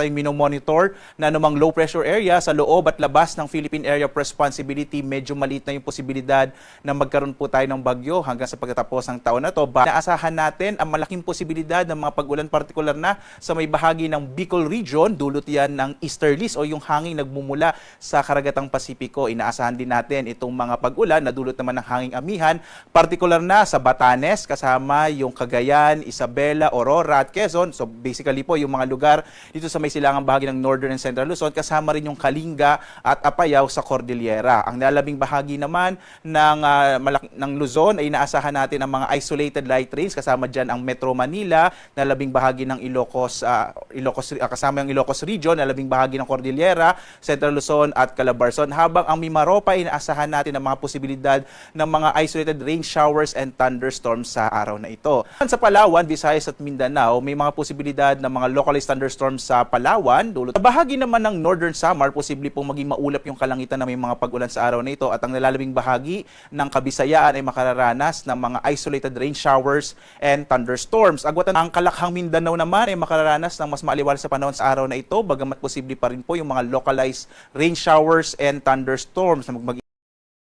tayong minomonitor na anumang low pressure area sa loob at labas ng Philippine Area of Responsibility. Medyo maliit na yung posibilidad na magkaroon po tayo ng bagyo hanggang sa pagtatapos ng taon na to. Naasahan natin ang malaking posibilidad ng mga pag-ulan, partikular na sa may bahagi ng Bicol Region. Dulot yan ng easterlies o yung hangin nagmumula sa karagatang Pasipiko. Inaasahan din natin itong mga pag-ulan na dulot naman ng hanging amihan, partikular na sa Batanes, kasama yung Cagayan, Isabela, Aurora at Quezon. So basically po yung mga lugar dito sa may silangang bahagi ng Northern and Central Luzon, kasama rin yung Kalinga at Apayao sa Cordillera. Ang nalabing bahagi naman ng Luzon ay inaasahan natin ang mga isolated light rains, kasama dyan ang Metro Manila, nalabing bahagi ng kasama yung Ilocos Region, nalabing bahagi ng Cordillera, Central Luzon at Calabarzon. Habang ang Mimaropa ay inaasahan natin ang mga posibilidad ng mga isolated rain showers and thunderstorms sa araw na ito. Sa Palawan, Visayas at Mindanao, may mga posibilidad ng mga localized thunderstorms sa Palawan. Sa bahagi naman ng Northern Samar, posible pong maging maulap yung kalangitan na may mga pag-ulan sa araw na ito, at ang nalalabing bahagi ng Kabisayaan ay makararanas ng mga isolated rain showers and thunderstorms. Agwatan ang Kalakhang Mindanao naman ay makararanas ng mas maaliwalas sa panahon sa araw na ito, bagamat posible pa rin po yung mga localized rain showers and thunderstorms na